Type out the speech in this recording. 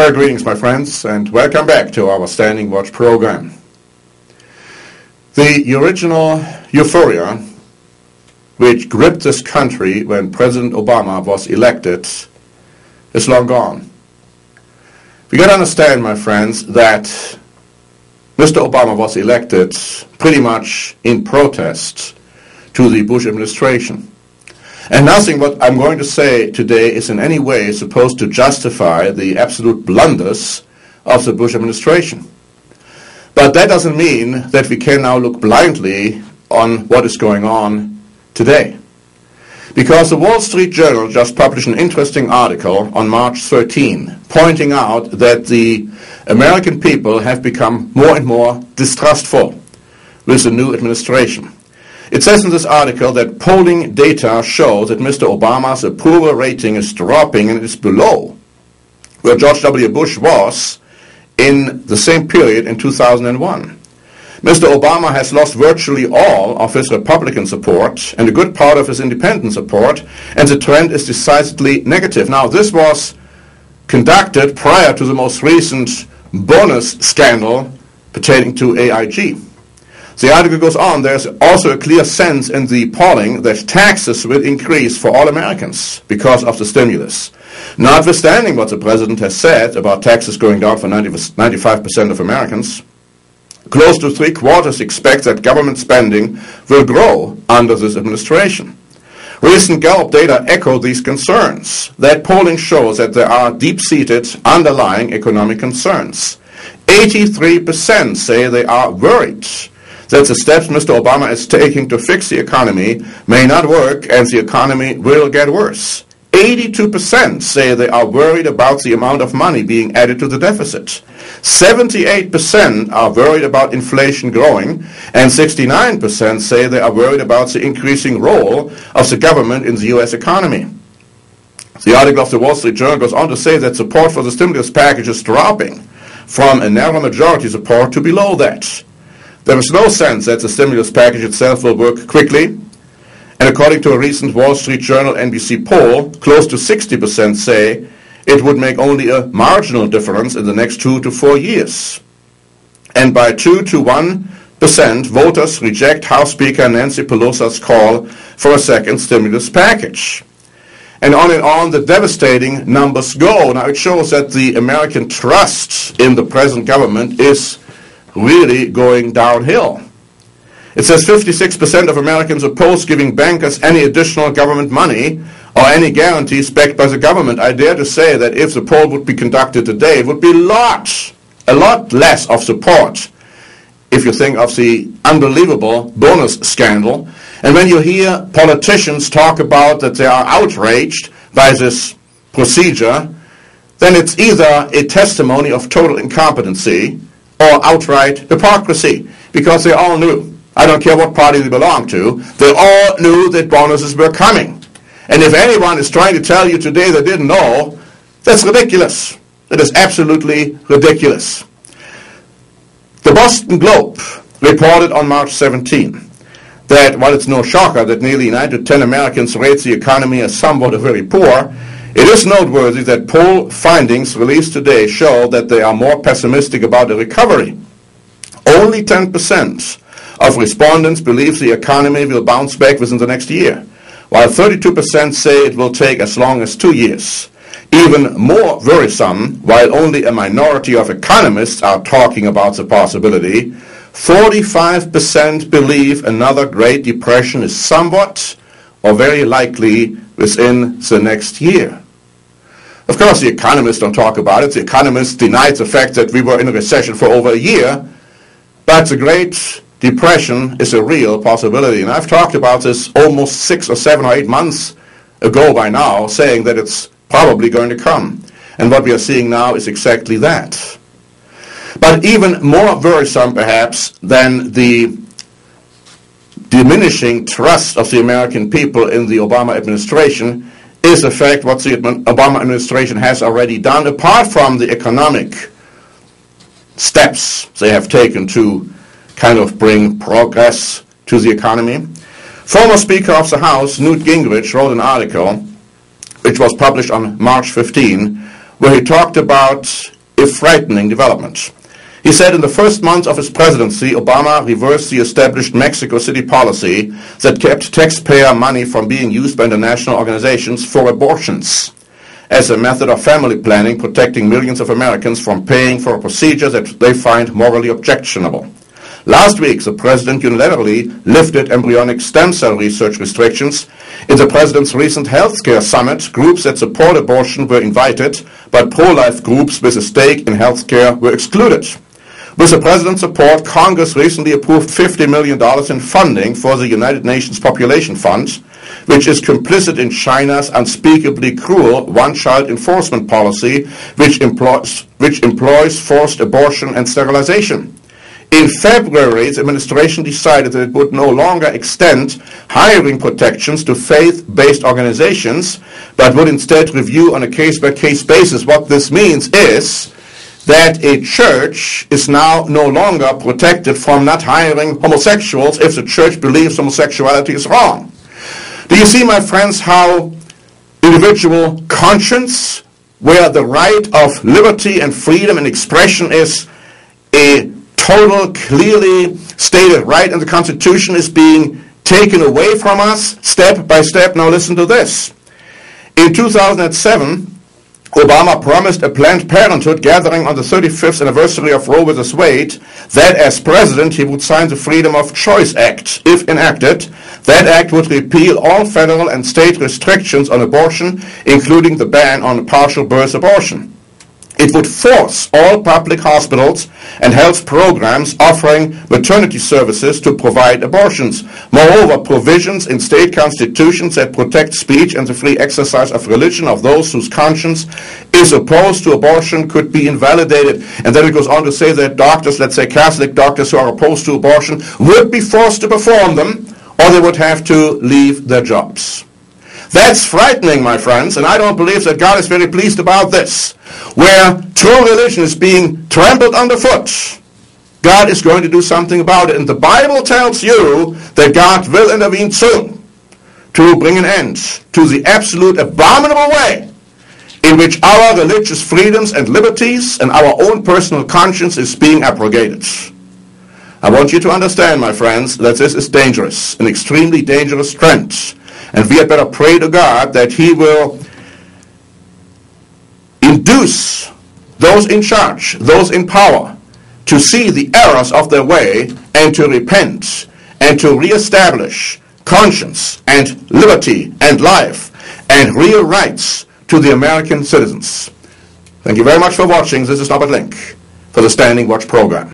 Well, greetings, my friends, and welcome back to our Standing Watch program. The original euphoria which gripped this country when President Obama was elected is long gone. We got to understand, my friends, that Mr. Obama was elected pretty much in protest to the Bush administration. And nothing what I'm going to say today is in any way supposed to justify the absolute blunders of the Bush administration. But that doesn't mean that we can now look blindly on what is going on today. Because the Wall Street Journal just published an interesting article on March 13, pointing out that the American people have become more and more distrustful with the new administration. It says in this article that polling data show that Mr. Obama's approval rating is dropping and it is below where George W. Bush was in the same period in 2001. Mr. Obama has lost virtually all of his Republican support and a good part of his independent support, and the trend is decisively negative. Now, this was conducted prior to the most recent bonus scandal pertaining to AIG. The article goes on, there's also a clear sense in the polling that taxes will increase for all Americans because of the stimulus. Notwithstanding what the president has said about taxes going down for 95% of Americans, close to three-quarters expect that government spending will grow under this administration. Recent Gallup data echo these concerns. That polling shows that there are deep-seated underlying economic concerns. 83% say they are worried that the steps Mr. Obama is taking to fix the economy may not work and the economy will get worse. 82% say they are worried about the amount of money being added to the deficit. 78% are worried about inflation growing, and 69% say they are worried about the increasing role of the government in the U.S. economy. The article of the Wall Street Journal goes on to say that support for the stimulus package is dropping from a narrow majority support to below that. There is no sense that the stimulus package itself will work quickly, and according to a recent Wall Street Journal NBC poll, close to 60% say it would make only a marginal difference in the next 2 to 4 years. And by 2 to 1%, voters reject House Speaker Nancy Pelosi's call for a second stimulus package. And on the devastating numbers go. Now it shows that the American trust in the present government is really going downhill. It says 56% of Americans oppose giving bankers any additional government money or any guarantees backed by the government. I dare to say that if the poll would be conducted today, it would be a lot less of support if you think of the unbelievable bonus scandal. And when you hear politicians talk about that they are outraged by this procedure, then it's either a testimony of total incompetency or outright hypocrisy, because they all knew, I don't care what party they belong to, they all knew that bonuses were coming. And if anyone is trying to tell you today they didn't know, that's ridiculous. That is absolutely ridiculous. The Boston Globe reported on March 17 that while it's no shocker that nearly 9 to 10 Americans rate the economy as somewhat very poor, it is noteworthy that poll findings released today show that they are more pessimistic about the recovery. Only 10% of respondents believe the economy will bounce back within the next year, while 32% say it will take as long as 2 years. Even more worrisome, while only a minority of economists are talking about the possibility, 45% believe another Great Depression is somewhat or very likely within the next year. Of course, the economists don't talk about it. The economists denied the fact that we were in a recession for over a year, but the Great Depression is a real possibility. And I've talked about this almost 6 or 7 or 8 months ago by now, saying that it's probably going to come. And what we are seeing now is exactly that. But even more worrisome, perhaps, than the diminishing trust of the American people in the Obama administration is the fact what the Obama administration has already done, apart from the economic steps they have taken to kind of bring progress to the economy. Former Speaker of the House, Newt Gingrich, wrote an article which was published on March 15, where he talked about a frightening development. He said in the first months of his presidency, Obama reversed the established Mexico City policy that kept taxpayer money from being used by international organizations for abortions as a method of family planning, protecting millions of Americans from paying for a procedure that they find morally objectionable. Last week, the president unilaterally lifted embryonic stem cell research restrictions. In the president's recent healthcare summit, groups that support abortion were invited, but pro-life groups with a stake in healthcare were excluded. With the president's support, Congress recently approved $50 million in funding for the United Nations Population Fund, which is complicit in China's unspeakably cruel one-child enforcement policy, which employs forced abortion and sterilization. In February, the administration decided that it would no longer extend hiring protections to faith-based organizations, but would instead review on a case-by-case basis. What this means is that a church is now no longer protected from not hiring homosexuals if the church believes homosexuality is wrong. Do you see, my friends, how individual conscience, where the right of liberty and freedom and expression is a total, clearly stated right in the Constitution, is being taken away from us step by step? Now listen to this. In 2007, Obama promised a Planned Parenthood gathering on the 35th anniversary of Roe v. Wade that as president he would sign the Freedom of Choice Act. If enacted, that act would repeal all federal and state restrictions on abortion, including the ban on partial birth abortion. It would force all public hospitals and health programs offering maternity services to provide abortions. Moreover, provisions in state constitutions that protect speech and the free exercise of religion of those whose conscience is opposed to abortion could be invalidated. And then it goes on to say that doctors, let's say Catholic doctors who are opposed to abortion, would be forced to perform them, or they would have to leave their jobs. That's frightening, my friends, and I don't believe that God is very pleased about this. Where true religion is being trampled underfoot, God is going to do something about it. And the Bible tells you that God will intervene soon to bring an end to the absolute abominable way in which our religious freedoms and liberties and our own personal conscience is being abrogated. I want you to understand, my friends, that this is dangerous, an extremely dangerous trend. And we had better pray to God that He will induce those in charge, those in power, to see the errors of their way and to repent and to reestablish conscience and liberty and life and real rights to the American citizens. Thank you very much for watching. This is Norbert Link for the Standing Watch program.